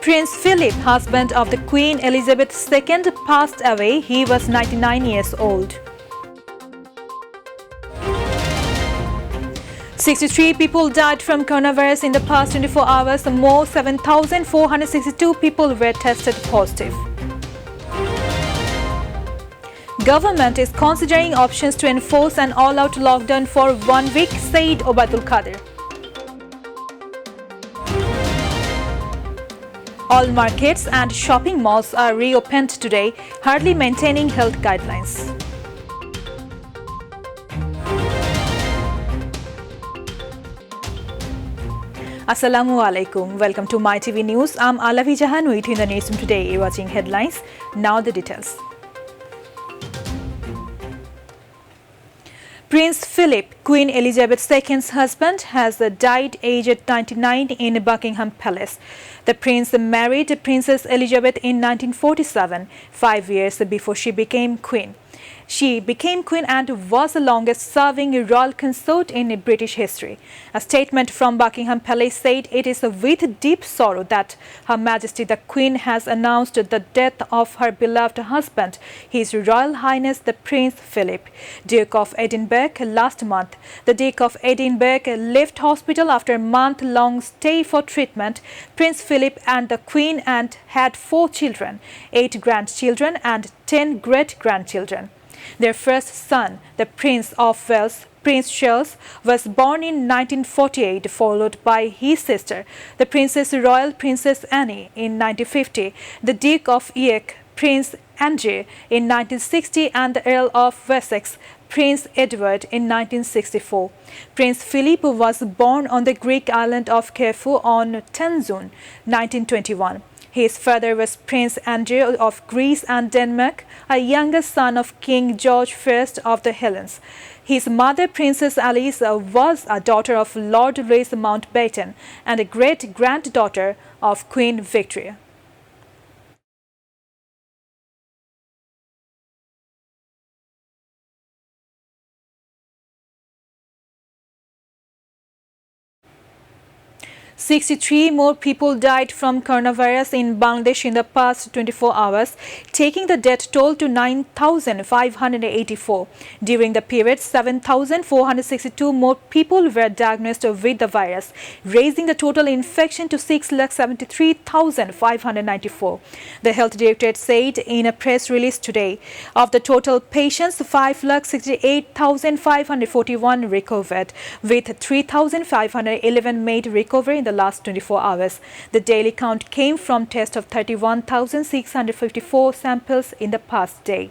Prince Philip, husband of the Queen Elizabeth II, passed away. He was 99 years old. 63 people died from coronavirus in the past 24 hours. More 7,462 people were tested positive. Government is considering options to enforce an all-out lockdown for 1 week, said Obaidul Qadir. All markets and shopping malls are reopened today, hardly maintaining health guidelines. Assalamu alaikum. Welcome to MyTV News. I'm Alavi Jahan with you in the newsroom today. You're watching headlines. Now the details. Prince Philip, Queen Elizabeth II's husband, has died aged 99 in Buckingham Palace. The prince married Princess Elizabeth in 1947, 5 years before she became queen. She became queen and was the longest-serving royal consort in British history. A statement from Buckingham Palace said it is with deep sorrow that Her Majesty the Queen has announced the death of her beloved husband, His Royal Highness the Prince Philip, Duke of Edinburgh. Last month, the Duke of Edinburgh left hospital after a month-long stay for treatment. Prince Philip and the Queen had 4 children, 8 grandchildren and 10 great-grandchildren. Their first son, the Prince of Wales, Prince Charles, was born in 1948, followed by his sister, the Princess Royal Princess Anne, in 1950, the Duke of York, Prince Andrew, in 1960, and the Earl of Wessex, Prince Edward, in 1964. Prince Philip was born on the Greek island of Corfu on 10 June 1921. His father was Prince Andrew of Greece and Denmark, a younger son of King George I of the Hellenes. His mother, Princess Alice, was a daughter of Lord Louis Mountbatten and a great-granddaughter of Queen Victoria. "63 more people died from coronavirus in Bangladesh in the past 24 hours, taking the death toll to 9,584. During the period, 7,462 more people were diagnosed with the virus, raising the total infection to 6,73,594. The Health Directorate said in a press release today. Of the total patients, 5,68,541 recovered, with 3,511 made recovery in the last 24 hours. The daily count came from tests of 31,654 samples in the past day.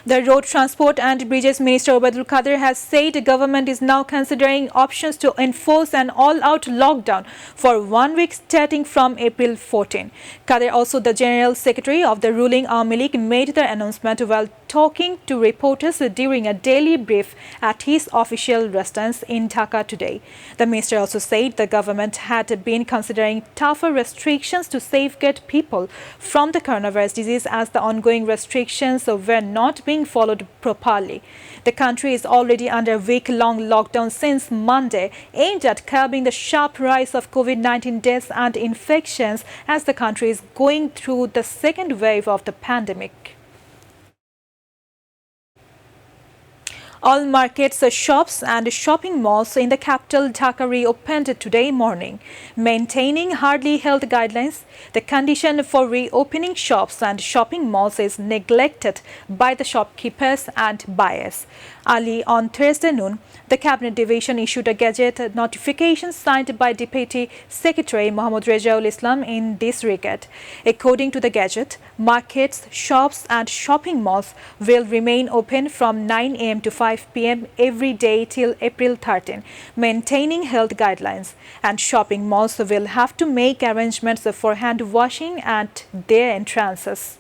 The Road Transport and Bridges Minister Obaidul Qadir has said the government is now considering options to enforce an all-out lockdown for 1 week starting from April 14. Qadir, also the General Secretary of the ruling Awami League, made the announcement while talking to reporters during a daily brief at his official residence in Dhaka today. The minister also said the government had been considering tougher restrictions to safeguard people from the coronavirus disease as the ongoing restrictions were not being followed properly. The country is already under a week-long lockdown since Monday, aimed at curbing the sharp rise of COVID-19 deaths and infections as the country is going through the second wave of the pandemic. All markets, shops and shopping malls in the capital Dhaka reopened today morning, maintaining hardly health guidelines. The condition for reopening shops and shopping malls is neglected by the shopkeepers and buyers. Early on Thursday noon, the Cabinet Division issued a Gazette notification signed by Deputy Secretary Mohammad Rezaul Islam in this regard. According to the Gazette, markets, shops and shopping malls will remain open from 9 a.m. to 5 p.m. every day till April 13, maintaining health guidelines, and shopping malls will have to make arrangements for hand washing at their entrances.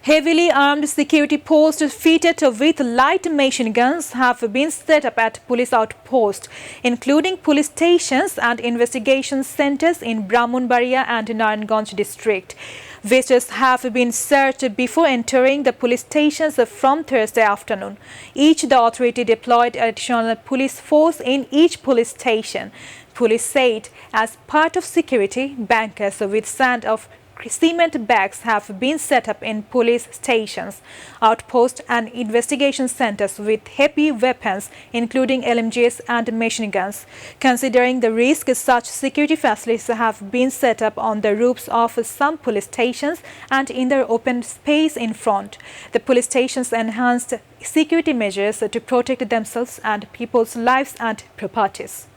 Heavily armed security posts fitted with light machine guns have been set up at police outposts, including police stations and investigation centers in Brahmanbaria and Naranganj district. Visitors have been searched before entering the police stations from Thursday afternoon. The authority deployed additional police force in each police station. Police said as part of security, bankers with sand of cement bags have been set up in police stations, outposts and investigation centers with heavy weapons including LMGs and machine guns. Considering the risk, such security facilities have been set up on the roofs of some police stations and in their open space in front. The police stations enhanced security measures to protect themselves and people's lives and properties.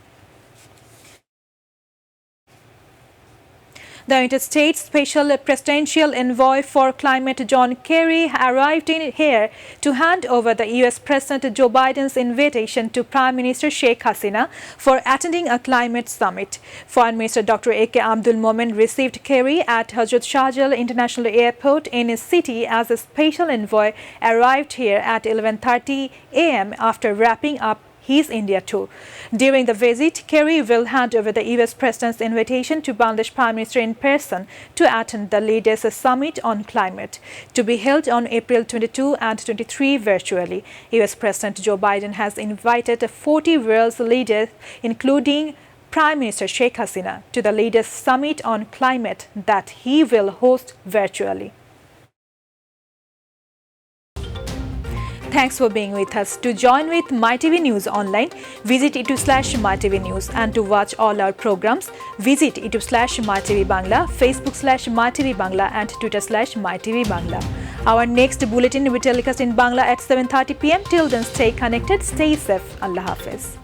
The United States Special Presidential Envoy for Climate John Kerry arrived here to hand over the U.S. President Joe Biden's invitation to Prime Minister Sheikh Hasina for attending a climate summit. Foreign Minister Dr. A.K. Abdul Momen received Kerry at Hazrat Shahjal International Airport in his city as a special envoy arrived here at 11:30 a.m. after wrapping up his India tour. During the visit, Kerry will hand over the U.S. President's invitation to Bangladesh Prime Minister in person to attend the Leaders Summit on Climate, to be held on April 22 and 23 virtually. U.S. President Joe Biden has invited 40 world leaders, including Prime Minister Sheikh Hasina, to the Leaders Summit on Climate that he will host virtually. Thanks for being with us. To join with MyTV News online, visit youtube/mytvnews, and to watch all our programs, visit youtube/mytvbangla, facebook/mytvbangla and twitter/mytvbangla. Our next bulletin will be telecast in Bangla at 7:30 p.m. Till then, stay connected, stay safe. Allah Hafiz.